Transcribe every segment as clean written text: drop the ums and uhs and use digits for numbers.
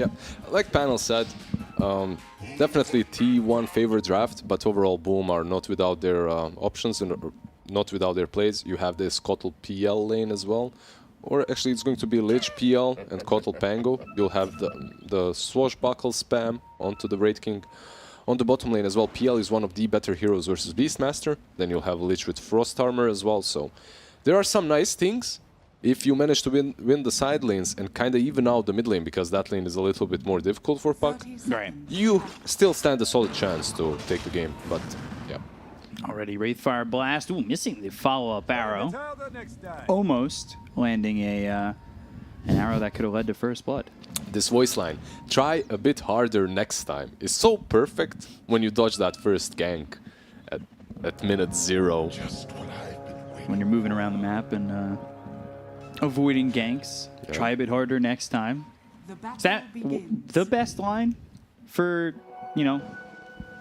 Yeah, like Panel said, definitely T1 favorite draft, but overall Boom are not without their options and not without their plays. You have this Kotal PL lane as well, or actually it's going to be Lich PL and Kotal Pango. You'll have the Swashbuckle spam onto the Wraith King. On the bottom lane as well, PL is one of the better heroes versus Beastmaster. Then you'll have Lich with Frost Armor as well, so there are some nice things. If you manage to win the side lanes and kind of even out the mid lane, because that lane is a little bit more difficult for Puck, Right. you still stand a solid chance to take the game, but yeah. Already Wraithfire Blast. Ooh, missing the follow-up arrow. Almost landing an arrow that could have led to first blood. This voice line, try a bit harder next time, is so perfect when you dodge that first gank at minute 0. When you're moving around the map and avoiding ganks, try a bit harder next time. Is that the best line for, you know,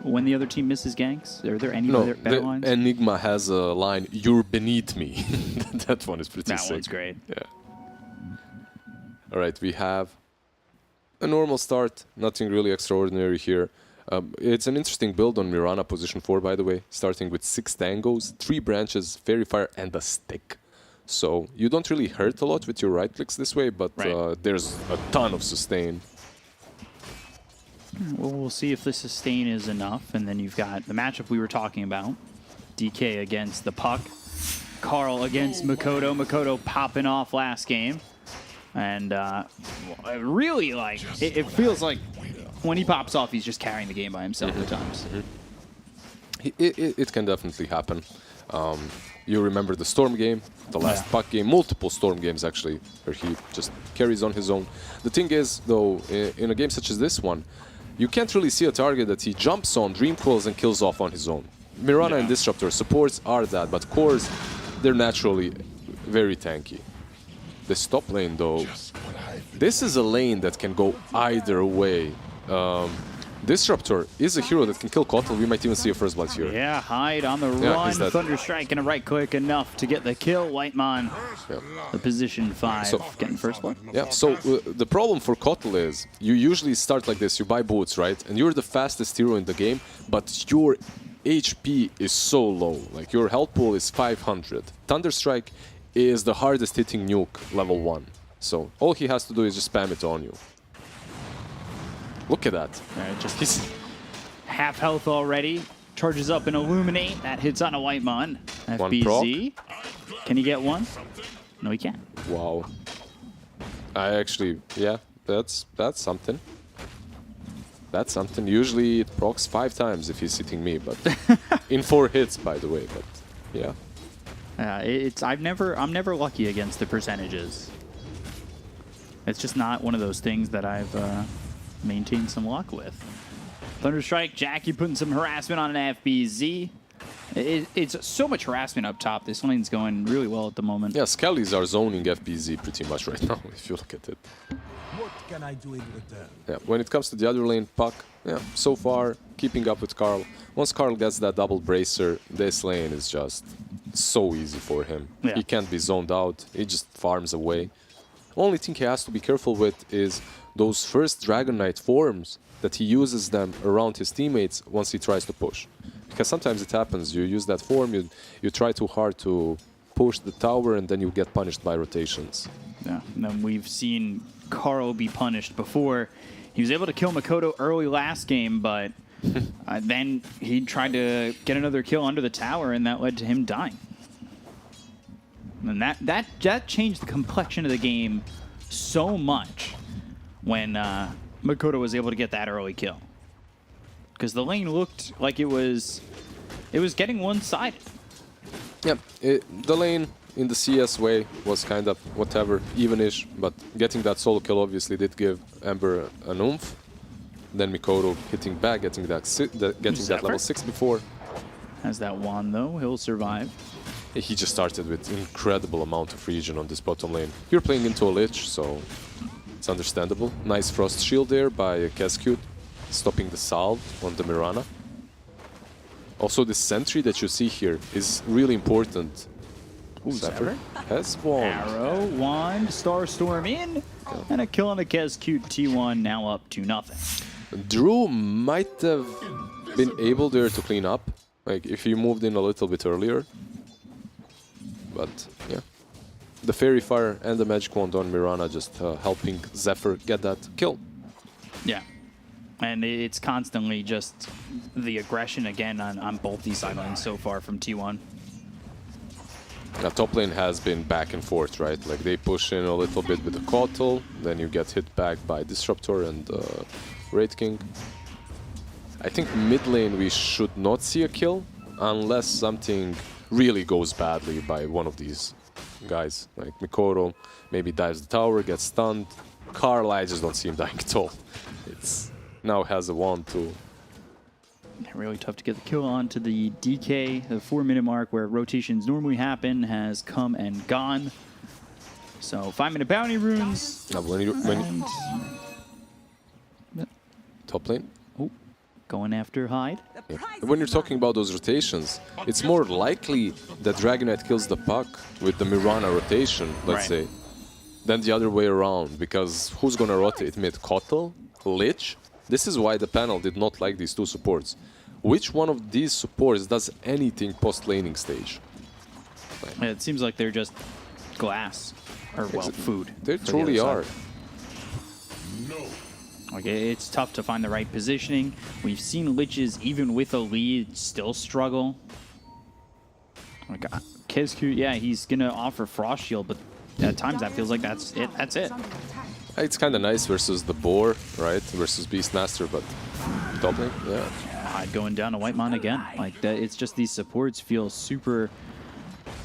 when the other team misses ganks? Are there any other better lines? Enigma has a line, "You're beneath me." That one is pretty sick. That one's great. Yeah. All right, we have a normal start, nothing really extraordinary here. It's an interesting build on Mirana position 4, by the way, starting with 6 tangos, 3 branches, Fairy Fire, and a stick. So you don't really hurt a lot with your right clicks this way, but there's a ton of sustain. Well, we'll see if the sustain is enough, and then you've got the matchup we were talking about. DK against the Puck, Carl against Makoto. Makoto popping off last game. And really, like, it feels like when he pops off, he's just carrying the game by himself at times. It can definitely happen. You remember the Storm game, the last Puck game, multiple Storm games actually, where he just carries on his own. The thing is, though, in a game such as this one, you can't really see a target that he jumps on, Dream Coils, and kills off on his own. Mirana and Disruptor supports are that, but cores, they're naturally very tanky. This top lane, though, this is a lane that can go either way. Disruptor is a hero that can kill Kotal. We might even see a first blood here. Yeah, Hyde on the run. Thunder Strike and a right click enough to get the kill. Whitemon, the position 5, so, getting first blood. Yeah, so the problem for Kotal is you usually start like this. You buy boots, right? And you're the fastest hero in the game, but your HP is so low. Like, your health pool is 500. Thunder Strike is the hardest hitting nuke, level 1. So all he has to do is just spam it on you. Look at that. Just half health already. Charges up and Illuminate. That hits on a Whitemon. FBZ. Can he get one? No, he can't. Wow. I actually, yeah, that's something. That's something. Usually it procs 5 times if he's hitting me, but in 4 hits, by the way. But yeah. I'm never lucky against the percentages. It's just not one of those things that I've maintained some luck with. Thunderstrike, Jackie putting some harassment on an FBZ. It's so much harassment up top. This lane's going really well at the moment. Yeah, Skellies are zoning FBZ pretty much right now, if you look at it. What can I do in return? Yeah, when it comes to the other lane, Puck, yeah, so far keeping up with Carl. Once Carl gets that double bracer, this lane is just so easy for him. Yeah. He can't be zoned out. He just farms away. Only thing he has to be careful with is those first Dragon Knight forms that he uses them around his teammates once he tries to push. Because sometimes it happens, you use that form, you try too hard to push the tower and then you get punished by rotations. Yeah, and then we've seen Carl be punished before. He was able to kill Makoto early last game, but then he tried to get another kill under the tower and that led to him dying. And that changed the complexion of the game so much when Makoto was able to get that early kill. Because the lane looked like it was getting one-sided. Yeah, the lane in the CS way was kind of whatever, even-ish, but getting that solo kill obviously did give Ember an oomph. Then Makoto hitting back, getting that level 6 before. Has that wand though, he'll survive. He just started with incredible amount of regen on this bottom lane. You're playing into a Lich, so it's understandable. Nice Frost Shield there by Cascute, stopping the salve on the Mirana. Also, this sentry that you see here is really important. Ooh, Zephyr has wand. Arrow, wand, Starstorm in. And a kill on the Kescute T1 now up to nothing. Drew might have been able there to clean up, like if he moved in a little bit earlier. But yeah, the Fairy Fire and the Magic Wand on Mirana just helping Zephyr get that kill. Yeah. And it's constantly just the aggression again on both these side lanes so far from T1. Now, top lane has been back and forth, right? Like they push in a little bit with the Kotal, then you get hit back by Disruptor and Wraith King. I think mid lane we should not see a kill unless something really goes badly by one of these guys. Like Mikoto maybe dives the tower, gets stunned. Karl, I just don't see him dying at all. It's now has a wand too. Really tough to get the kill on to the DK. The 4-minute mark where rotations normally happen has come and gone. So 5-minute bounty runes. Now top lane. Oh, going after Hyde. Yeah. When you're talking about those rotations, it's more likely that Dragon Knight kills the puck with the Mirana rotation, let's say, than the other way around. Because who's gonna rotate mid? Kotal? Lich? This is why the panel did not like these two supports. Which one of these supports does anything post-laning stage? It seems like they're just glass, or well, food. They truly are. Okay, it's tough to find the right positioning. We've seen Liches, even with a lead, still struggle. Like Kescute, yeah, he's gonna offer Frost Shield, but at times that feels like that's it. That's it. It's kind of nice versus the Boar, right? Versus Beastmaster, but top lane, yeah. Hyde going down to Whitemon again. Like that, it's just these supports feel super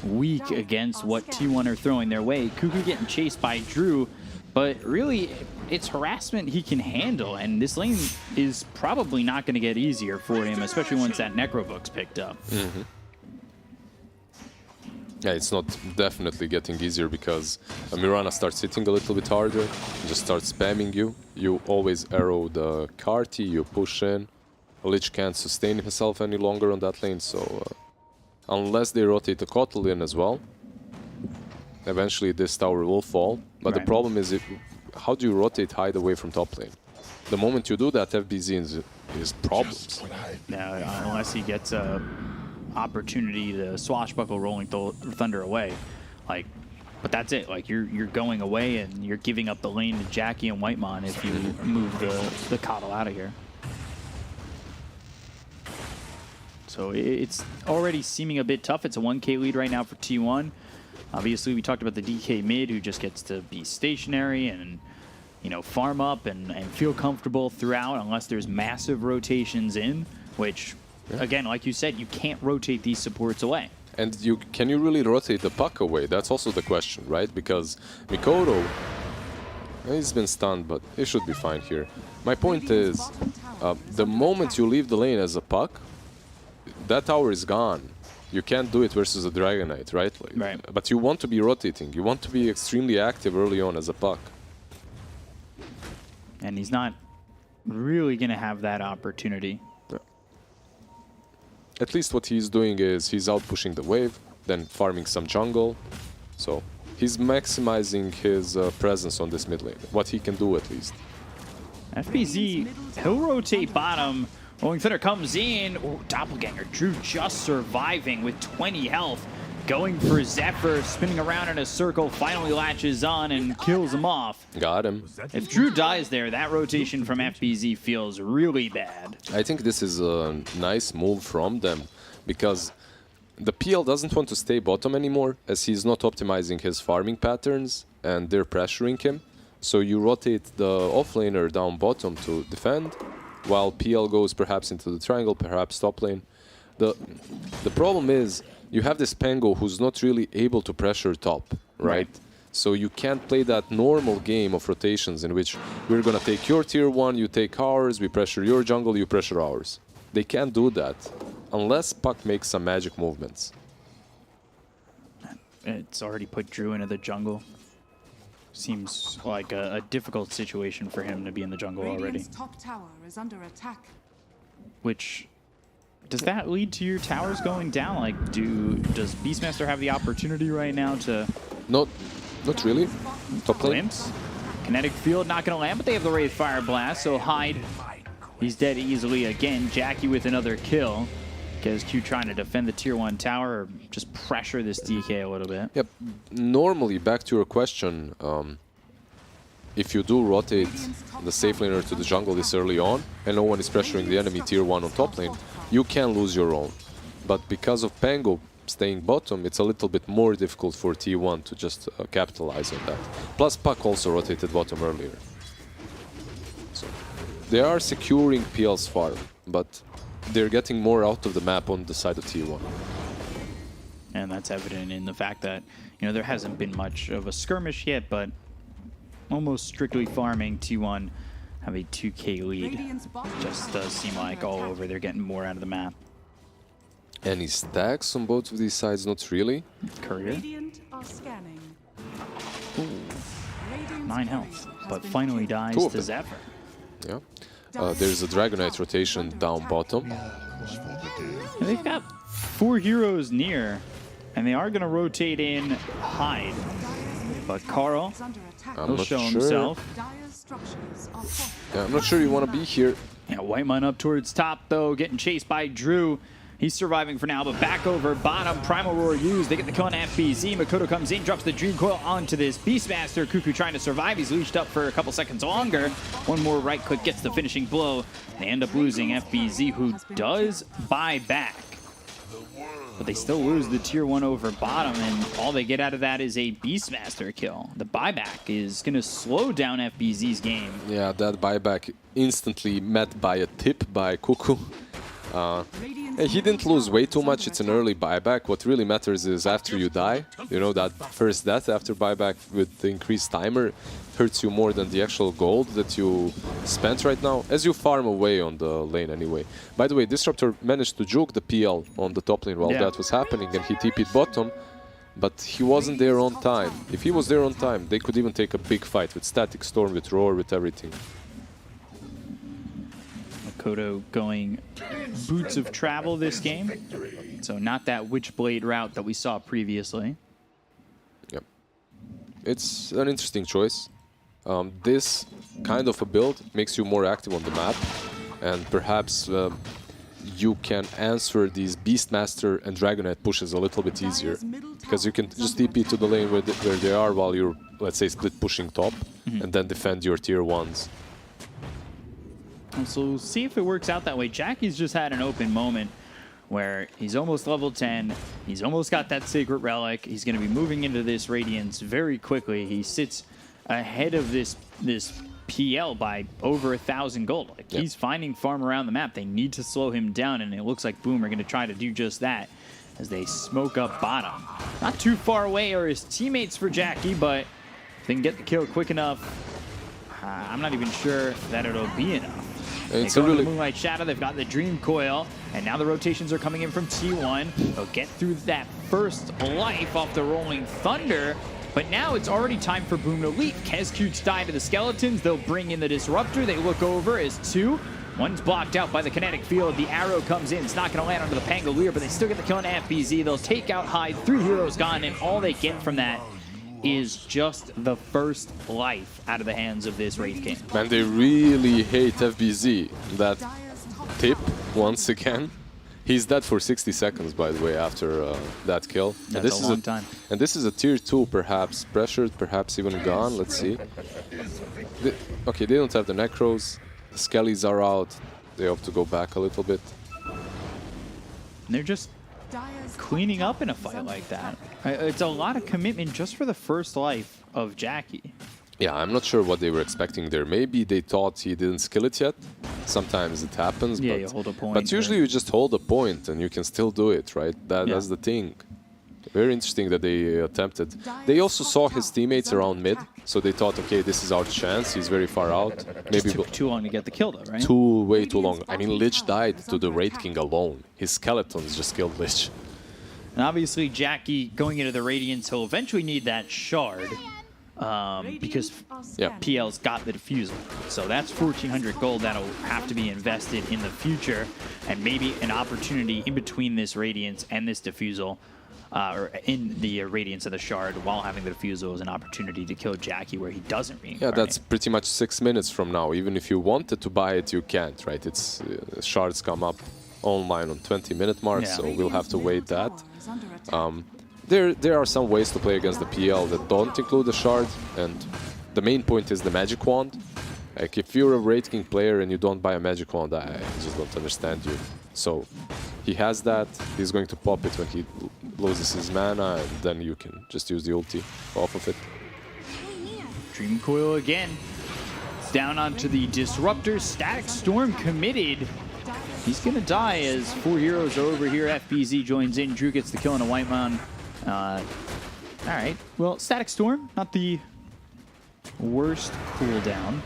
weak against what T1 are throwing their way. Cuckoo getting chased by Drew, but really it's harassment he can handle, and this lane is probably not going to get easier for him, especially once that Necrobook's picked up. Mm-hmm. Yeah, it's not definitely getting easier because Mirana starts hitting a little bit harder, just starts spamming you. You always arrow the Karti, you push in. Lich can't sustain himself any longer on that lane, so unless they rotate the Kotal in as well, eventually this tower will fall. But the problem is, how do you rotate Hyde away from top lane? The moment you do that, FBZ is problems. Now, unless he gets a opportunity to swashbuckle Rolling Thunder away, like, but that's it. Like you're going away and you're giving up the lane to Jackie and Whitemon if you move the Kotal out of here. So it's already seeming a bit tough. It's a 1K lead right now for T1. Obviously, we talked about the DK mid who just gets to be stationary and, you know, farm up and feel comfortable throughout unless there's massive rotations in, which, again, like you said, you can't rotate these supports away. And can you really rotate the puck away? That's also the question, right? Because Mikoto, he's been stunned, but he should be fine here. My point is, the moment you leave the lane as a puck, that tower is gone. You can't do it versus a Dragon Knight, right? Right. But you want to be rotating. You want to be extremely active early on as a puck. And he's not really going to have that opportunity. Yeah. At least what he's doing is he's out pushing the wave, then farming some jungle. So he's maximizing his presence on this mid lane. What he can do at least. FBZ, he'll rotate bottom. Rolling Thunder comes in. Oh, Doppelganger. Drew just surviving with 20 health. Going for Zephyr, spinning around in a circle, finally latches on and kills him off. Got him. If Drew dies there, that rotation from FBZ feels really bad. I think this is a nice move from them because the PL doesn't want to stay bottom anymore as he's not optimizing his farming patterns and they're pressuring him. So you rotate the offlaner down bottom to defend, while PL goes perhaps into the triangle, perhaps top lane. The problem is you have this Pango who's not really able to pressure top, right? So you can't play that normal game of rotations in which we're gonna take your tier 1, you take ours, we pressure your jungle, you pressure ours. They can't do that unless Puck makes some magic movements. It's already put Drew into the jungle. Seems like a difficult situation for him to be in the jungle already. Top tower is under attack. Which, does that lead to your towers going down? Like, does Beastmaster have the opportunity right now to... Not really. Top lane. Glimpse? Kinetic Field not going to land, but they have the Wraith Fire Blast, so Hyde, he's dead easily again. Jackie with another kill. KSQ trying to defend the tier 1 tower, or just pressure this DK a little bit. Yep. Normally, back to your question, if you do rotate the safe laner to the jungle this early on, and no one is pressuring the enemy tier 1 on top lane, you can lose your own. But because of Pango staying bottom, it's a little bit more difficult for T1 to just capitalize on that. Plus, Puck also rotated bottom earlier. So they are securing PL's farm, but they're getting more out of the map on the side of T1. And that's evident in the fact that, there hasn't been much of a skirmish yet, but almost strictly farming. T1 have a 2K lead. Just does seem like all over. They're getting more out of the map. Any stacks on both of these sides? Not really. Courier. Radiant are scanning. 9 health, but finally dies Two of to them. Zephyr. Yeah. There's a Dragonite rotation down bottom. And they've got 4 heroes near, and they are going to rotate in Hyde. But Carl, I'm he'll not show sure. himself. Dire's structures are fortified. Yeah, I'm not sure you want to be here. Yeah, White Mine up towards top, though, getting chased by Drew. He's surviving for now, but back over bottom. Primal Roar used. They get the kill on FBZ. Makoto comes in, drops the Dream Coil onto this Beastmaster. Cuckoo trying to survive. He's leashed up for a couple seconds longer. One more right click gets the finishing blow. They end up losing FBZ, who does buy back. But they still lose the tier 1 over bottom, and all they get out of that is a Beastmaster kill. The buyback is going to slow down FBZ's game. Yeah, that buyback instantly met by a tip by Cuckoo. He didn't lose way too much. It's an early buyback. What really matters is after you die, that first death after buyback with the increased timer hurts you more than the actual gold that you spent right now, as you farm away on the lane anyway. By the way, Disruptor managed to juke the PL on the top lane while that was happening, and he TP'd bottom, but he wasn't there on time. If he was there on time, they could even take a big fight with Static Storm, with Roar, with everything. Makoto going boots of travel this game, so not that Witchblade route that we saw previously. Yep. It's an interesting choice. This kind of a build makes you more active on the map, and perhaps you can answer these Beastmaster and Dragonite pushes a little bit easier, because you can just TP to the lane where they are while you're, let's say, split pushing top, and then defend your tier 1s. So we'll see if it works out that way. Jackie's just had an open moment where he's almost level 10. He's almost got that Sacred Relic. He's going to be moving into this Radiance very quickly. He sits ahead of this PL by over 1,000 gold. Like, he's finding farm around the map. They need to slow him down, and it looks like Boom are going to try to do just that as they smoke up bottom. Not too far away are his teammates for Jackie, but if they can get the kill quick enough, I'm not even sure that it'll be enough. It's They a go into really the Moonlight Shadow, they've got the Dream Coil, and now the rotations are coming in from T1. They'll get through that first life off the Rolling Thunder, but now it's already time for Boom to leap. KSQ's die to the Skeletons, they'll bring in the Disruptor, they look over as 2. One's blocked out by the Kinetic Field, the arrow comes in, it's not going to land onto the Pangolier, but they still get the kill on FBZ. They'll take out Hyde, 3 heroes gone, and all they get from that is just the first life out of the hands of this Wraith King. Man, they really hate FBZ. That tip, once again. He's dead for 60 seconds, by the way, after that kill. That's a long time. And this is a tier 2, perhaps. Pressured, perhaps even gone. Let's see. Okay, they don't have the Necros. The Skellies are out. They have to go back a little bit. And they're just cleaning up in a fight like that. It's a lot of commitment just for the first life of Jackie. Yeah, I'm not sure what they were expecting there. Maybe they thought he didn't skill it yet. Sometimes it happens, Yeah, but, you hold a point, but usually you just hold a point and you can still do it, right? That's the thing. Very interesting that they attempted. They also saw his teammates around mid, so they thought, okay, this is our chance. He's very far out. Maybe Took too long to get the kill, though, right? way too long. I mean, Lich died to the Wraith King alone. His skeletons just killed Lich. And obviously, Jackie going into the Radiance, he'll eventually need that shard because PL's got the Diffusal. So that's 1,400 gold that'll have to be invested in the future, and maybe an opportunity in between this Radiance and this Diffusal or in the Radiance of the Shard, while having the Diffusal as an opportunity to kill Jackie where he doesn't Yeah, reincarnate. that's pretty much 6 minutes from now. Even if you wanted to buy it, you can't, right? It's shards come up online on 20-minute mark, Yeah. so we'll have to wait that. Tower is under attack. There are some ways to play against the PL that don't include the shard, and the main point is the magic wand. Like, if you're a Wraith King player and you don't buy a magic wand, I just don't understand you. So he has that. He's going to pop it when he loses his mana, and then you can just use the ulti off of it. Dream Coil again. It's down onto the Disruptor. Static Storm committed. He's going to die as 4 heroes are over here. FBZ joins in. Drew gets the kill on a White Man. All right. Well, Static Storm, not the worst cooldown.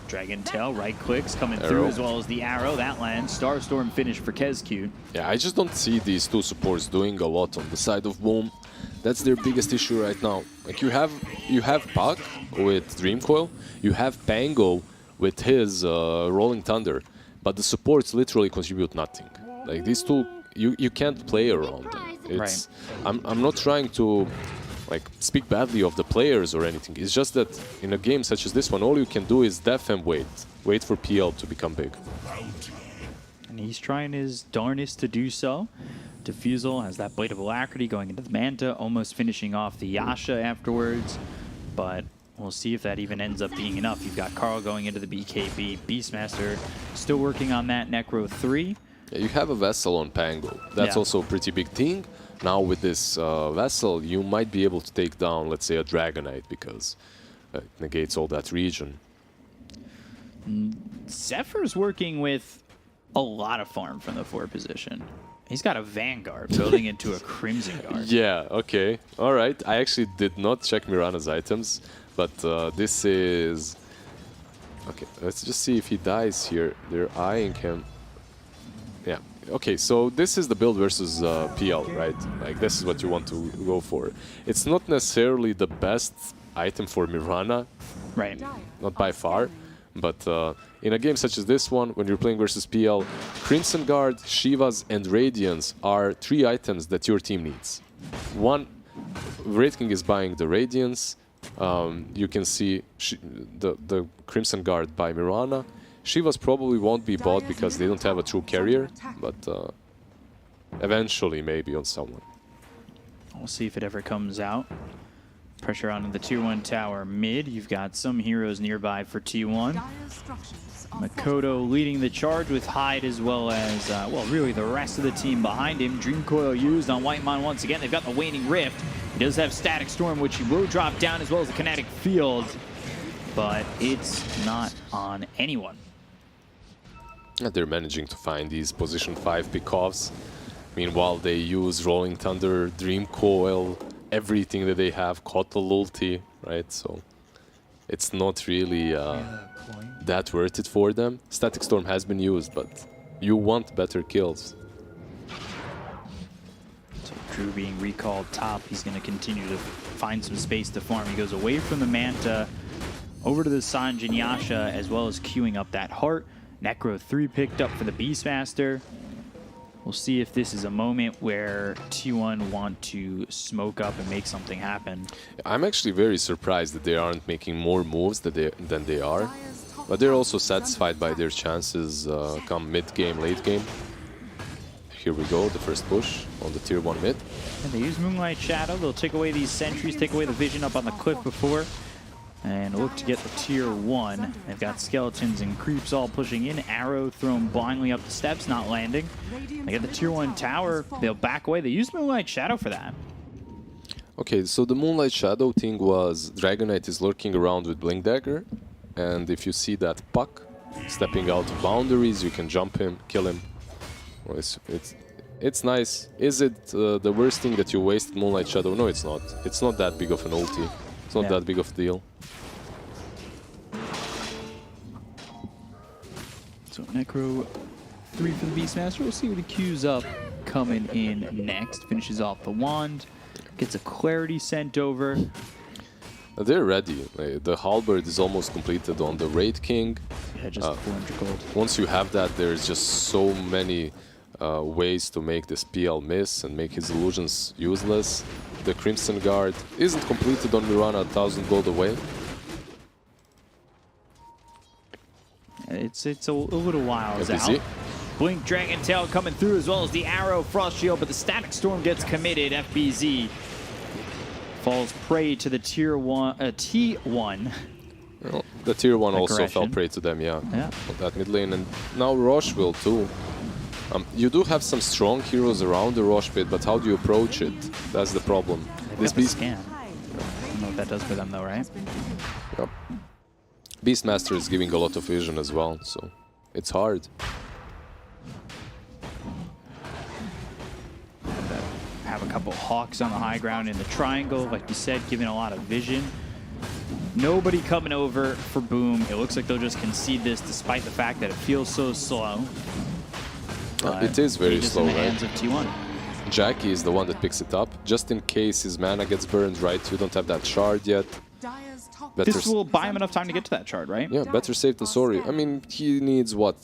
Dragon Tail, right clicks coming through, Arrow. as well as the arrow. That lands. Starstorm finish for Kezcute. Yeah, I just don't see these two supports doing a lot on the side of Boom. That's their biggest issue right now. Like, you have Puck with Dream Coil, you have Pango with his Rolling Thunder, but the supports literally contribute nothing. Like, these two, you can't play around them. It's, I'm not trying to like speak badly of the players or anything. It's just that in a game such as this one, all you can do is def and wait for PL to become big. And he's trying his darnest to do so. Diffusal has that Blade of Alacrity going into the Manta, almost finishing off the Yasha afterwards. But we'll see if that even ends up being enough. You've got Carl going into the BKB. Beastmaster still working on that Necro 3. Yeah, you have a Vessel on Pango. That's Yeah. also a pretty big thing. Now with this Vessel, you might be able to take down, let's say, a Dragonite, because it negates all that region. Zephyr's working with a lot of farm from the 4 position. He's got a Vanguard building into a Crimson Guard. Yeah, okay. All right. I actually did not check Mirana's items, but this is... Okay, let's just see if he dies here. They're eyeing him. Yeah. Okay, so this is the build versus PL, right? Like, this is what you want to go for. It's not necessarily the best item for Mirana, Right. not by far, but in a game such as this one, when you're playing versus PL, Crimson Guard, Shivas, and Radiance are 3 items that your team needs. One, Wraith King is buying the Radiance. You can see the Crimson Guard by Mirana. Shivas probably won't be bought because they don't have a true carrier, but eventually maybe on someone. We'll see if it ever comes out. Pressure on the tier 1 tower mid. You've got some heroes nearby for T1. Dire structures are Makoto leading the charge with Hyde, as well as, well, really the rest of the team behind him. Dream Coil used on White Mon once again. They've got the Waning Rift. He does have Static Storm, which he will drop down, as well as the Kinetic Field. But it's not on anyone. And they're managing to find these position 5 pickoffs. Meanwhile, they use Rolling Thunder, Dream Coil, everything that they have, Kotal ulti, right? So it's not really that worth it for them. Static Storm has been used, but you want better kills. So Drew being recalled top. He's going to continue to find some space to farm. He goes away from the Manta, over to the Sanjin Yasha, as well as queuing up that Heart. Necro 3 picked up for the Beastmaster. We'll see if this is a moment where T1 want to smoke up and make something happen. I'm actually very surprised that they aren't making more moves than they are. Dire's top But they're tower also is under satisfied by attack. their chances come mid-game, late-game. Here we go, the first push on the tier 1 mid. And they use Moonlight Shadow. They'll take away these sentries, take away the vision up on the cliff before, and look to get the tier 1. They've got skeletons and creeps all pushing in. Arrow thrown blindly up the steps, not landing. They get the tier 1 tower. They'll back away. They use Moonlight Shadow for that. Okay, so the Moonlight Shadow thing was Dragonite is lurking around with Blink Dagger, and if you see that Puck stepping out of boundaries, you can jump him, kill him. Well, it's nice. Is it the worst thing that you wasted Moonlight Shadow? No, it's not. It's not that big of an ulti. It's not that big of a deal. So Necro 3 for the Beastmaster. We'll see what he queues up coming in next. Finishes off the wand. Gets a Clarity sent over. They're ready. The Halberd is almost completed on the Wraith King. Yeah, just 400 gold. Once you have that, there's just so many ways to make this PL miss and make his illusions useless. The Crimson Guard isn't completed on Mirana, 1000 gold away. It's a little while DPC. out. Blink Dragon Tail coming through as well as the Arrow Frost Shield, but the Static Storm gets committed. FBZ falls prey to the T1. Well, the tier 1 also Aggression. fell prey to them, yeah. Yeah. On that mid lane, and now Roche will too. You do have some strong heroes around the Roche pit, but how do you approach it? That's the problem. This beast, scan. I don't know what that does for them though, right? yep. Beastmaster is giving a lot of vision as well, so it's hard. Have a couple Hawks on the high ground in the triangle, like you said, giving a lot of vision. Nobody coming over for Boom. It looks like they'll just concede this despite the fact that it feels so slow. It is very Just slow, in the right? hands of T1. Jackie is the one that picks it up, just in case his mana gets burned, right? You don't have that shard yet. Dire's top Better This will buy him enough time to get to that shard, right? Yeah, better safe than sorry. I mean, he needs, what,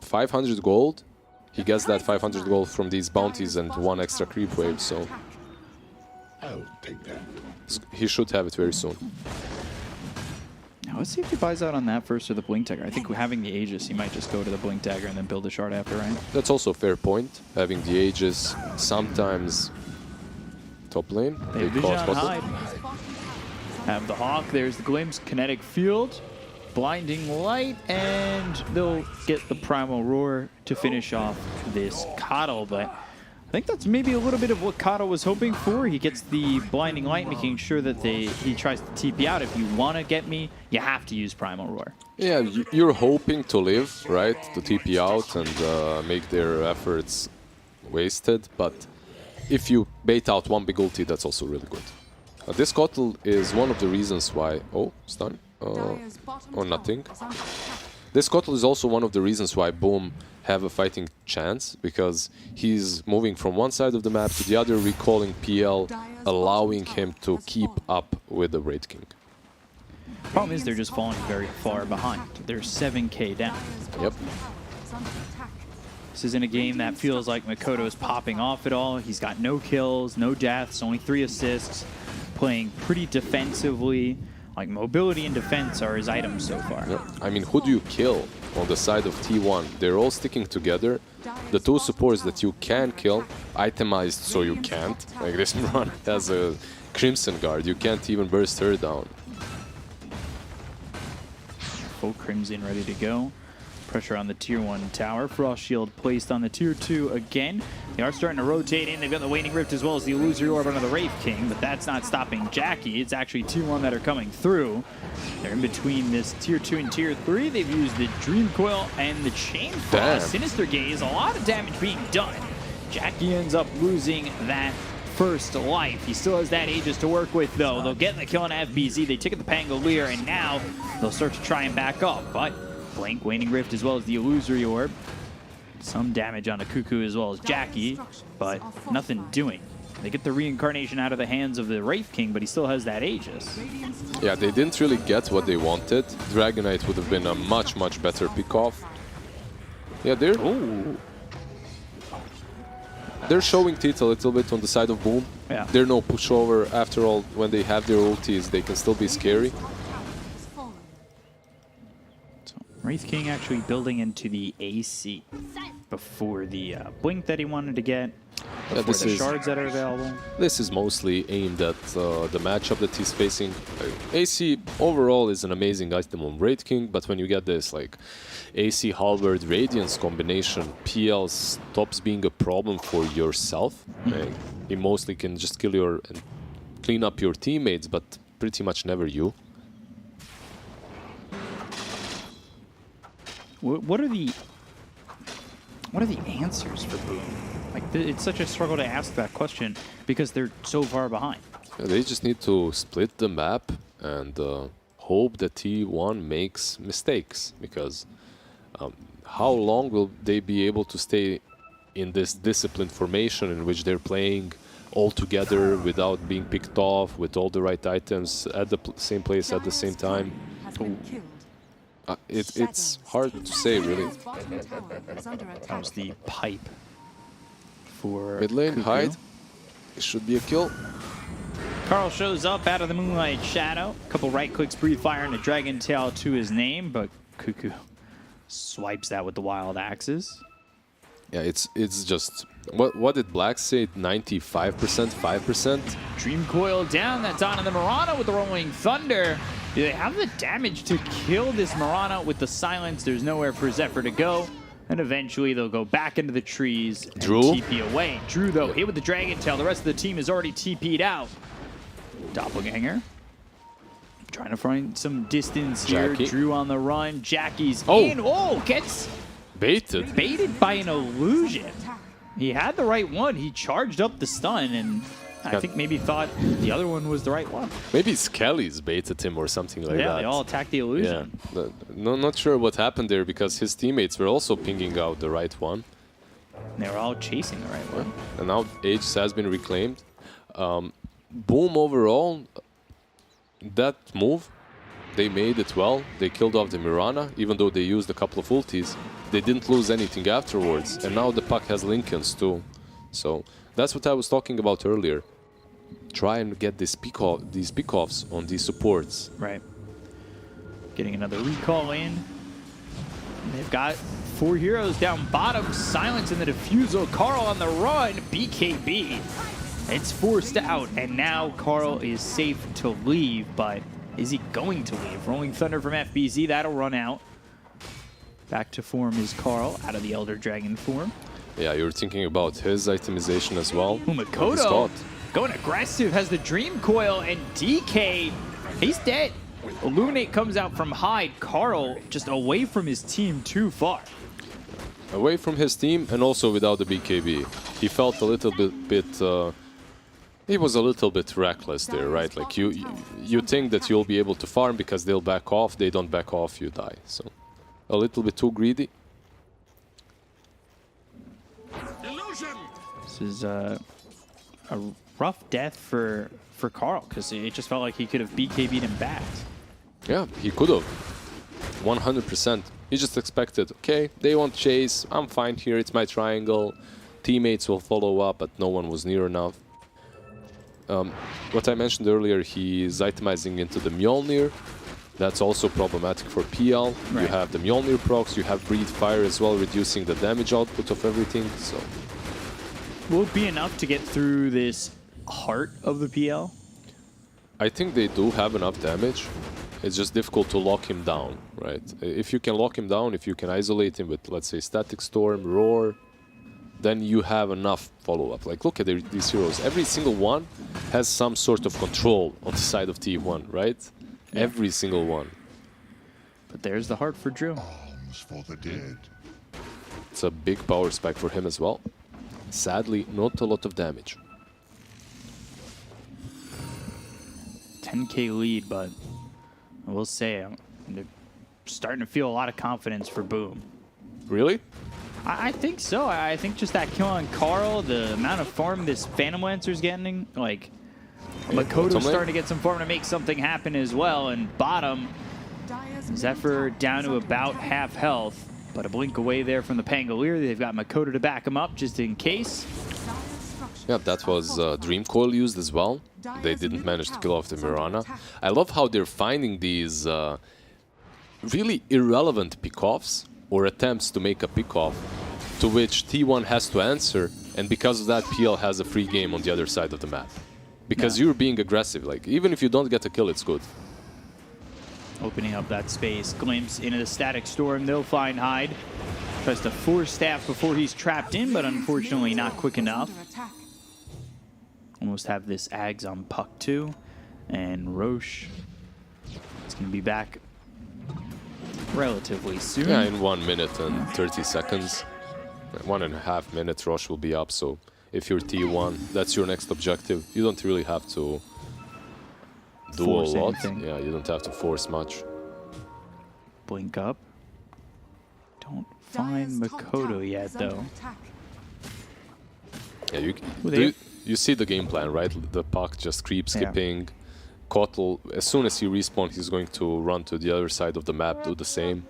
500 gold? He gets that 500 gold from these bounties and one extra creep wave, so I'll take that. he should have it very soon. Now let's see if he buys out on that first or the Blink Dagger. I think having the Aegis, he might just go to the Blink Dagger and then build a shard after, right? That's also a fair point, having the Aegis sometimes top lane. They have call vision on Spotlight. hide. Have the Hawk, there's the glimpse, kinetic field, blinding light, and they'll get the Primal Roar to finish off this Coddle, but I think that's maybe a little bit of what Coddle was hoping for. He gets the blinding light, making sure that he tries to TP out. If you want to get me, you have to use Primal Roar. Yeah, you're hoping to live, right? To TP out and make their efforts wasted, but if you bait out one big ulti, that's also really good. This Kotl is one of the reasons why... Oh, stun. Or nothing. This Kotl is also one of the reasons why Boom have a fighting chance, because he's moving from one side of the map to the other, recalling PL, allowing him to keep up with the Wraith King. Problem is they're just falling very far behind. They're 7k down. Yep. This isn't a game that feels like Makoto is popping off at all. He's got no kills, no deaths, only 3 assists, playing pretty defensively. Like, mobility and defense are his items so far. Yep. I mean, who do you kill on the side of T1? They're all sticking together. The 2 supports that you can kill, itemized so you can't. Like this run has a Crimson Guard, you can't even burst her down. Full Crimson ready to go. Pressure on the tier 1 tower. Frost Shield placed on the tier 2 again. They are starting to rotate in. They've got the Waning Rift as well as the Illusory Orb under the Wraith King, but that's not stopping Jackie. It's actually tier 1 that are coming through. They're in between this tier 2 and tier 3. They've used the Dream Coil and the Chain Frost. Sinister Gaze, a lot of damage being done. Jackie ends up losing that first life. He still has that Aegis to work with, though. They'll get the kill on FBZ. They took the Pangolier, and now they'll start to try and back up, but Blink, Waning Rift, as well as the Illusory Orb. Some damage on a Cuckoo as well as Jackie, but nothing doing. They get the Reincarnation out of the hands of the Wraith King, but he still has that Aegis. Yeah, they didn't really get what they wanted. Dragonite would have been a much, much better pick-off. Yeah, they're showing teeth a little bit on the side of Boom. Yeah. They're no pushover. After all, when they have their ultis, they can still be scary. Wraith King actually building into the AC before the Blink that he wanted to get, before this the is- shards that are available. This is mostly aimed at the matchup that he's facing. AC overall is an amazing item on Wraith King, but when you get this like AC Halberd Radiance combination, PL stops being a problem for yourself. He mostly can just kill your and clean up your teammates, but pretty much never you. What are the answers for Boom? Like, it's such a struggle to ask that question because they're so far behind. Yeah, they just need to split the map and hope that T1 makes mistakes, because how long will they be able to stay in this disciplined formation in which they're playing all together without being picked off, with all the right items at the same place at the same time? It's hard to say, really. That was the pipe for Mid lane, Cuckoo. hide. It should be a kill. Carl shows up out of the moonlight shadow. A couple right clicks, breathe fire, and a dragon tail to his name, but Cuckoo swipes that with the wild axes. Yeah, it's just what did Black say? 95%, 5%. Dream coil down. That's on the Mirana with the rolling thunder. Do they have the damage to kill this Mirana with the silence? There's nowhere for Zephyr to go. And eventually they'll go back into the trees and Drew? TP away. Drew, though, hit with the Dragon Tail. The rest of the team is already TP'd out. Doppelganger. Trying to find some distance here. Jackie. Drew on the run. Jackie's Oh. in. Oh, gets Baited. baited by an illusion. He had the right one. He charged up the stun, and I think maybe thought the other one was the right one. Maybe Skelly's baited him or something like that. Yeah, they all attacked the illusion. Yeah, no, not sure what happened there because his teammates were also pinging out the right one. They were all chasing the right one. And now Aegis has been reclaimed. Boom overall, that move, they made it well. They killed off the Mirana, even though they used a couple of ultis. They didn't lose anything afterwards. And now the puck has Lincolns too. So that's what I was talking about earlier. Try and get these pick-offs on these supports. Right. Getting another recall in. And they've got 4 heroes down bottom. Silence in the defusal. Carl on the run. BKB. It's forced out. And now Carl is safe to leave. But is he going to leave? Rolling Thunder from FBZ. That'll run out. Back to form is Carl out of the Elder Dragon form. Yeah, you're thinking about his itemization as well. He's Makoto caught. going aggressive, has the Dream Coil, and DK, he's dead. Illuminate comes out from hide. Carl just away from his team too far. Away from his team and also without the BKB. He felt a little bit he was a little bit reckless there, right? Like you think that you'll be able to farm because they'll back off. They don't back off, you die. So a little bit too greedy. This is a rough death for Carl because it just felt like he could have BKB'd him back. Yeah, he could have. 100%. He just expected, okay, they won't chase. I'm fine here. It's my triangle. Teammates will follow up, but no one was near enough. What I mentioned earlier, he is itemizing into the Mjolnir. That's also problematic for PL. Right. You have the Mjolnir procs, you have Breathe Fire as well, reducing the damage output of everything. So Will it be enough to get through this heart of the PL? I think they do have enough damage. It's just difficult to lock him down, right? If you can lock him down, if you can isolate him with, let's say, Static Storm, Roar, then you have enough follow-up. Like, look at these heroes. Every single one has some sort of control on the side of T1, right? Yeah. Every single one. But there's the heart for Drew. Alms for the dead. It's a big power spike for him as well. Sadly, not a lot of damage. 10K lead, but I will say they're starting to feel a lot of confidence for Boom. Really? I think so. I think just that kill on Carl, the amount of farm this Phantom Lancer's getting, like Makoto's starting to get some farm to make something happen as well. And bottom, Zephyr down to about half health, but a blink away there from the Pangolier. They've got Makoto to back him up just in case. Yeah, that was Dream Coil used as well. They didn't manage to kill off the Mirana. I love how they're finding these really irrelevant pickoffs or attempts to make a pickoff to which T1 has to answer, and because of that, PL has a free game on the other side of the map. Because you're being aggressive. Like, even if you don't get a kill, it's good. Opening up that space, glimpse into the Static Storm. They'll find Hyde. Tries to force staff before he's trapped in, but unfortunately not quick enough. Almost have this Ags on puck too. And Roche is going to be back relatively soon. Yeah, in 1 minute and 30 seconds. 1.5 minutes, Roche will be up. So if you're T1, that's your next objective. You don't really have to do Force a lot. anything. Yeah, you don't have to force much. Blink up. Don't find Makoto yet, though. Yeah, they- you see the game plan, right? The puck just creep skipping. Kotl, as soon as he respawns, he's going to run to the other side of the map, do the same.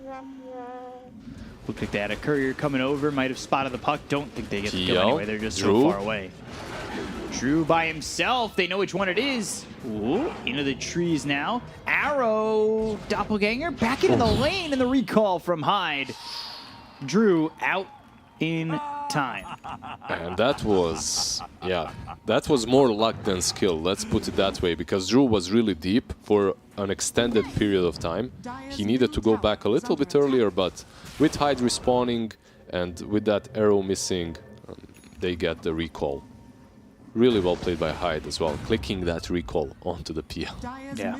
Looked like they had a courier coming over, might have spotted the puck. Don't think they get the kill TL, anyway. They're just Drew. so far away. Drew by himself. They know which one it is. Ooh, into the trees now. Arrow, doppelganger, back into the lane, and the recall from Hyde. Drew out in time. And that was, yeah, that was more luck than skill, let's put it that way, because Drew was really deep for an extended period of time. He needed to go back a little bit earlier, but with Hyde respawning and with that arrow missing, they get the recall. Really well played by Hyde as well, clicking that recall onto the PL. Yeah,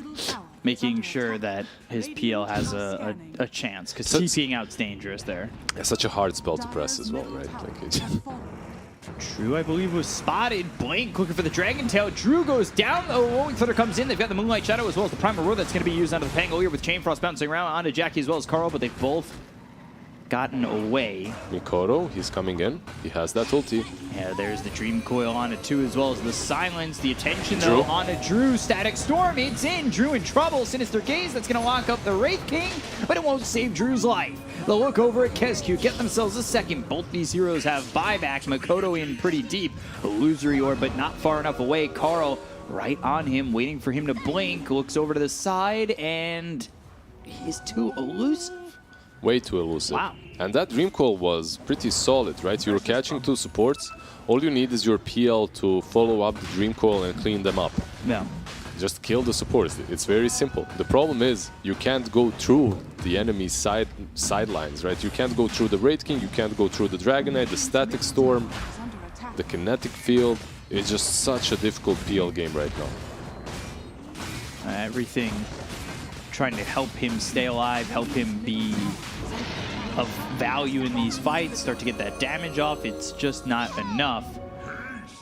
making sure that his PL has a chance, because So TPing out's dangerous there. It's such a hard spell to press as well, right? Like Drew, I believe, was spotted. Blink looking for the Dragon Tail. Drew goes down. The Rolling Thunder comes in. They've got the Moonlight Shadow as well as the Primal Roar that's going to be used onto the Pangolier with Chain Frost bouncing around onto Jackie as well as Carl, but they've both gotten away. Mikoto, he's coming in. He has that ulti. Yeah, there's the Dream Coil on it too, as well as the Silence. The attention, though, Drew. on a Drew. Static Storm, it's in. Drew in trouble. Sinister Gaze, that's going to lock up the Wraith King, but it won't save Drew's life. They'll look over at Kesku, get themselves a second. Both these heroes have buybacks. Makoto in pretty deep. Illusory Orb, but not far enough away. Carl right on him, waiting for him to blink. Looks over to the side, and he's too elusive. Way too elusive. Wow. And that Dream Call was pretty solid, right? You're catching two supports. All you need is your PL to follow up the Dream Call and clean them up. Yeah. Just kill the supports. It's very simple. The problem is you can't go through the enemy's sidelines, right? You can't go through the Wraith King, you can't go through the Dragonite, the Static Storm, the Kinetic Field. It's just such a difficult PL game right now. Everything trying to help him stay alive, help him be of value in these fights, start to get that damage off. It's just not enough.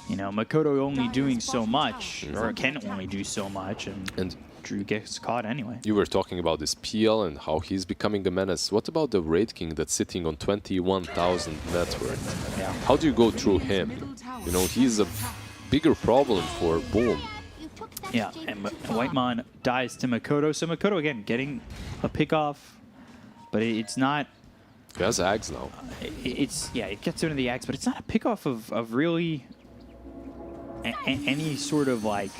You know, Makoto only doing so much, or can only do so much, and Drew gets caught anyway. You were talking about this PL and how he's becoming a menace. What about the Wraith King that's sitting on 21,000 net worth? Yeah. How do you go through him? You know, he's a bigger problem for Boom. Yeah, and Whitemon dies to Makoto. So Makoto, again, getting a pick off, but it's not... He has Ags now. Yeah, it gets into the Axe, but it's not a pick off of really any sort of, like,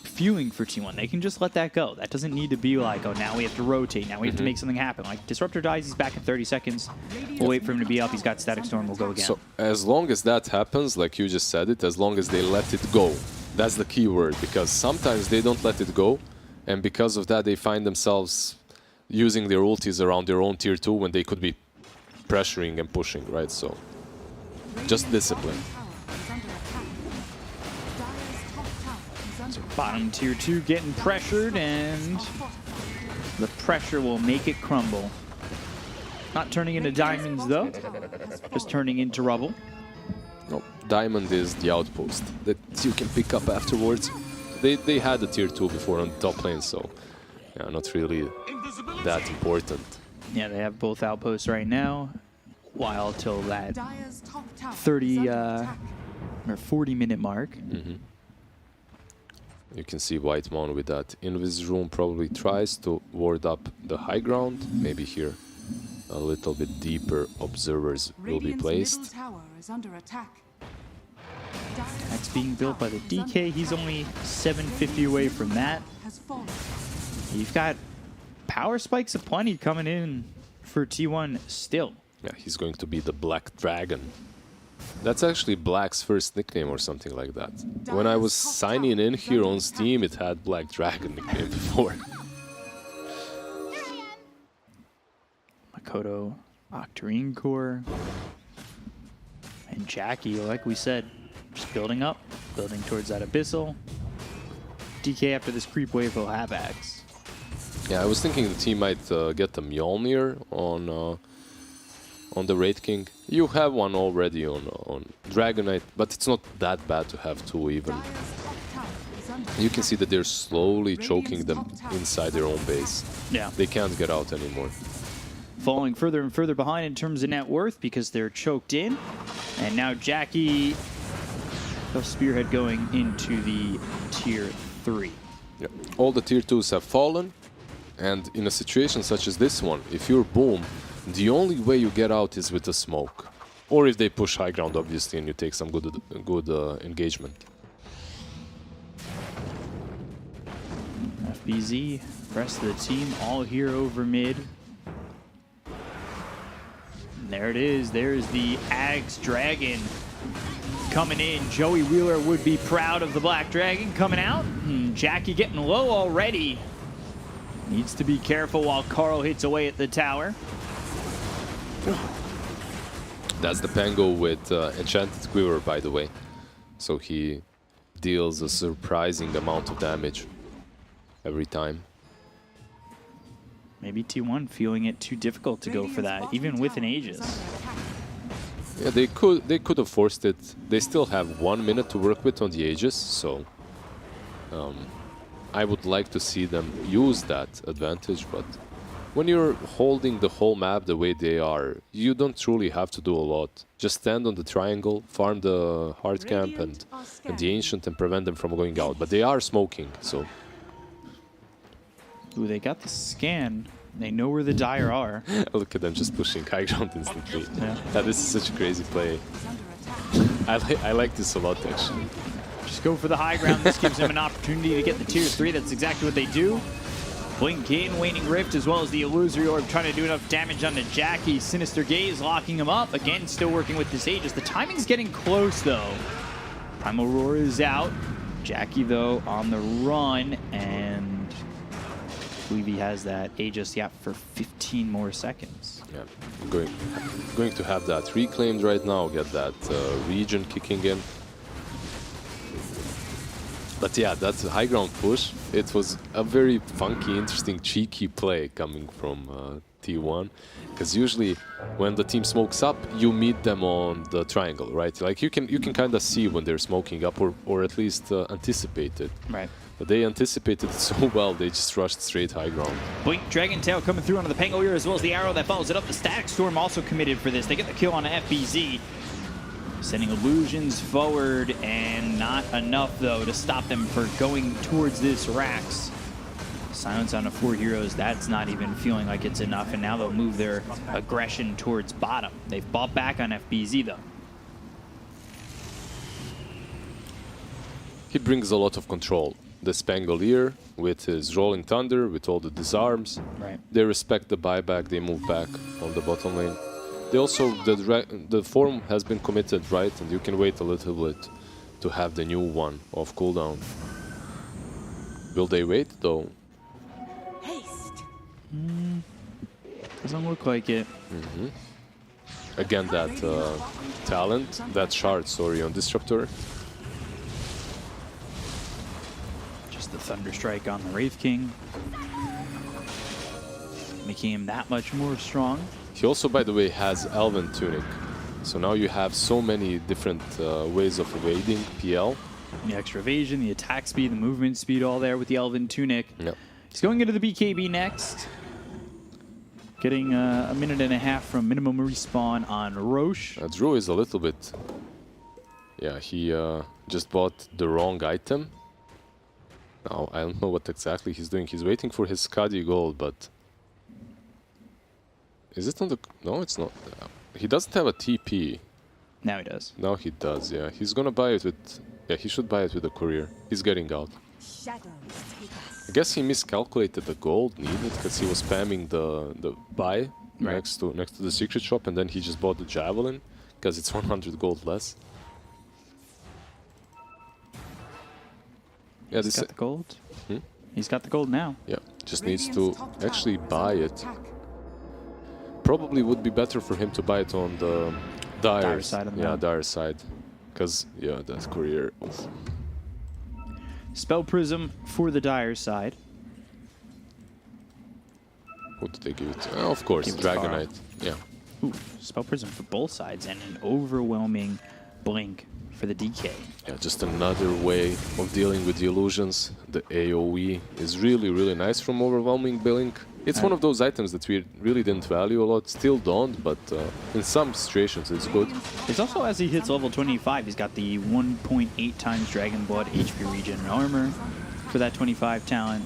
fueling for T1. They can just let that go. That doesn't need to be like, oh, now we have to rotate. Now we have to make something happen. Like, Disruptor dies, he's back in 30 seconds. We'll wait for him to be up. He's got Static Storm. We'll go again. So as long as that happens, like you just said it, as long as they let it go, that's the key word, because sometimes they don't let it go, and because of that they find themselves using their ultis around their own tier 2 when they could be pressuring and pushing, right? So just discipline. Bottom tier 2 getting pressured, and the pressure will make it crumble. Not turning into diamonds, though. Just turning into rubble. No, Diamond is the outpost that you can pick up afterwards. They had the tier 2 before on the top lane, so yeah, not really that important. Yeah, they have both outposts right now. While till that 30 or 40-minute mark. You can see Whitemon with that Invis Room probably tries to ward up the high ground. Maybe here a little bit deeper observers will be placed. That's being built by the DK. He's only 750 away from that. You've got power spikes aplenty coming in for T1 still. Yeah, he's going to be the Black Dragon. That's actually Black's first nickname or something like that. When I was signing in here on Steam, it had Black Dragon nickname before. Makoto, Octarine Core, and Jackie, like we said, just building up, building towards that Abyssal. DK after this creep wave will have Axe. Yeah, I was thinking the team might get the Mjolnir on the Wraith King. You have one already on Dragonite, but it's not that bad to have two even. You can see that they're slowly choking them inside their own base. Yeah. They can't get out anymore. Falling further and further behind in terms of net worth because they're choked in. And now Jackie, the Spearhead going into the tier 3. Yeah. All the tier 2s have fallen, and in a situation such as this one, if you're Boom, The only way you get out is with a smoke. Or if they push high ground, obviously, and you take some good engagement. FBZ, rest of the team all here over mid. And there it is. There's the Ags Dragon coming in. Joey Wheeler would be proud of the Black Dragon coming out. Jackie getting low already. Needs to be careful while Carl hits away at the tower. That's the Pango with Enchanted Quiver, by the way. So he deals a surprising amount of damage every time. Maybe T1 feeling it too difficult to go for that, even with an Aegis. Yeah, they could have forced it. They still have 1 minute to work with on the Aegis, so I would like to see them use that advantage, but when you're holding the whole map the way they are, you don't truly have to do a lot. Just stand on the triangle, farm the hard camp and the Ancient and prevent them from going out. But they are smoking, so... Ooh, they got the scan. They know where the Dire are. Look at them just pushing high ground instantly. Yeah. Yeah, this is such a crazy play. I like this a lot, actually. Just go for the high ground. This gives them an opportunity to get the tier 3. That's exactly what they do. Blink in, Waning Rift, as well as the Illusory Orb, trying to do enough damage onto Jackie. Sinister Gaze locking him up. Again, still working with this Aegis. The timing's getting close, though. Primal Roar is out. Jackie, though, on the run, and I believe he has that Aegis, yeah, for 15 more seconds. Yeah, going to have that reclaimed right now, get that region kicking in. But yeah, that's a high ground push. It was a very funky, interesting, cheeky play coming from T1. Because usually when the team smokes up, you meet them on the triangle, right? Like you can kind of see when they're smoking up, or at least anticipate it. Right. But they anticipated it so well, they just rushed straight high ground. Blink, Dragon Tail coming through onto the Pango here, as well as the arrow that follows it up. The Static Storm also committed for this. They get the kill on FBZ. Sending illusions forward, and not enough, though, to stop them for going towards this Rax. Silence on the 4 heroes, that's not even feeling like it's enough, and now they'll move their aggression towards bottom. They've bought back on FBZ, though. He brings a lot of control. The Spangolier, with his Rolling Thunder, with all the disarms. Right. They respect the buyback, they move back on the bottom lane. They also, the form has been committed, right? And you can wait a little bit to have the new one off cooldown. Will they wait, though? Haste. Doesn't look like it. Again, that talent, that shard, sorry, on Disruptor. Just the Thunder Strike on the Wraith King. Making him that much more strong. He also, by the way, has Elven Tunic. So now you have so many different ways of evading PL. The extra evasion, the attack speed, the movement speed, all there with the Elven Tunic. Yep. He's going into the BKB next. Getting a minute and a half from minimum respawn on Roche. Drew is a little bit... Yeah, he just bought the wrong item. Now, I don't know what exactly he's doing. He's waiting for his Skadi gold, but... Is it on the... No, it's not. He doesn't have a TP. Now he does. Now he does, yeah. He's gonna buy it with... Yeah, he should buy it with a courier. He's getting out. Shadows take us. I guess he miscalculated the gold needed because he was spamming the buy next to the secret shop, and then he just bought the javelin because it's 100 gold less. Yeah, He's got the gold. He's got the gold now. Yeah, just needs to actually buy it. Probably would be better for him to buy it on the dire side of the map. map. Dire side. Because, yeah, that courier. Oof. Spell Prism for the Dire side. Who did they give it to? Of course, Give it to Dragonite. Yeah. Ooh, Spell Prism for both sides, and an overwhelming Blink for the DK. Yeah, just another way of dealing with the illusions. The AoE is really, really nice from Overwhelming Blink. It's one of those items that we really didn't value a lot, still don't, but in some situations it's good. It's also, as he hits level 25, he's got the 1.8 times Dragon Blood HP regen and armor for that 25 talent.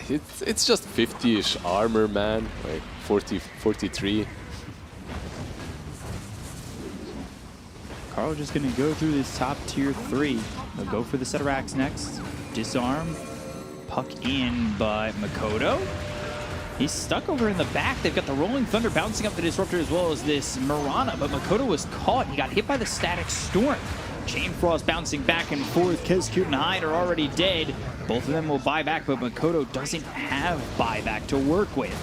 It's just 50-ish armor, man. Like 40, 43. Carl just going to go through this top tier 3. They'll go for the set of racks next. Disarm. Puck in, but Makoto, he's stuck over in the back. They've got the Rolling Thunder bouncing up the Disruptor as well as this Mirana, but Makoto was caught. He got hit by the Static Storm. Chain Frost bouncing back and forth. Kezcute and Hyde are already dead. Both of them will buy back, but Makoto doesn't have buyback to work with.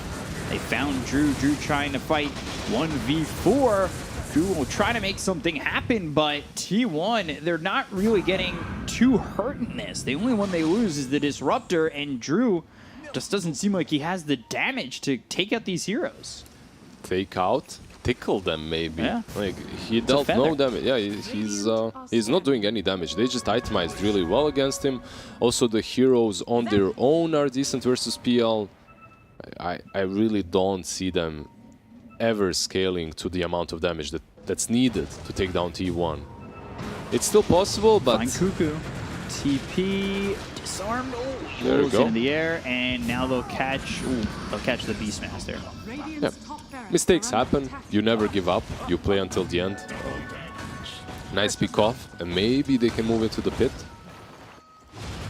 They found Drew. Drew trying to fight 1v4. Drew will try to make something happen, but T1, they're not really getting too hurt in this. The only one they lose is the Disruptor, and Drew just doesn't seem like he has the damage to take out these heroes. Take out? Tickle them, maybe. Yeah. Like, he dealt no damage. Yeah, he's not doing any damage. They just itemized really well against him. Also, the heroes on their own are decent versus PL. I really don't see them ever scaling to the amount of damage that's needed to take down T1. It's still possible, but... Fine Cuckoo. TP, disarmed. Oh, he there you rolls go. in the air, and now they'll catch the Beastmaster. Yeah. Mistakes happen. You never give up. You play until the end. Nice pick off, and maybe they can move into the pit.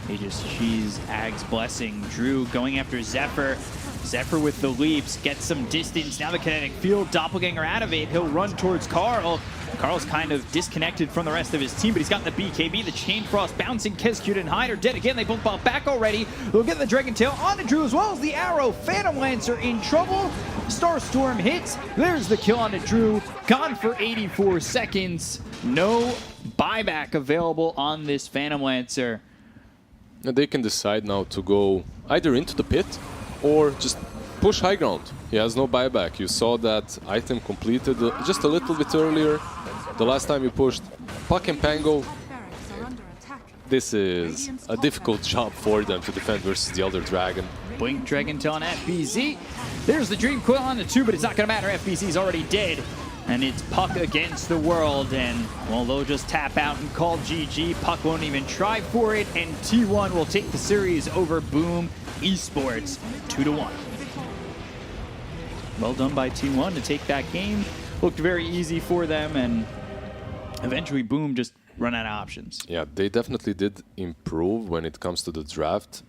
He just cheese Ag's Blessing. Drew going after Zephyr. Zephyr with the leaps, gets some distance. Now the kinetic field, Doppelganger out of it. He'll run towards Carl. Carl's kind of disconnected from the rest of his team, but he's got the BKB, the Chain Frost bouncing. Kezcute and Hyde are dead again. They both bought back already. They'll get the Dragon Tail onto Drew as well as the arrow. Phantom Lancer in trouble. Starstorm hits. There's the kill onto Drew. Gone for 84 seconds. No buyback available on this Phantom Lancer. And they can decide now to go either into the pit or just push high ground. He has no buyback. You saw that item completed just a little bit earlier. The last time you pushed Puck and Pango. This is a difficult job for them to defend versus the Elder Dragon. Blink Dragon Tail on FBZ. There's the Dream Coil on the 2, but it's not going to matter. FBZ's already dead. And it's Puck against the world. And, well, they'll just tap out and call GG. Puck won't even try for it. And T1 will take the series over Boom Esports 2-1. Well done by T1 to take that game. Looked very easy for them. And eventually Boom just run out of options. Yeah, they definitely did improve when it comes to the draft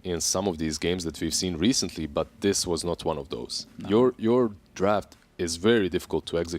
in some of these games that we've seen recently, but this was not one of those. No. Your draft is very difficult to execute.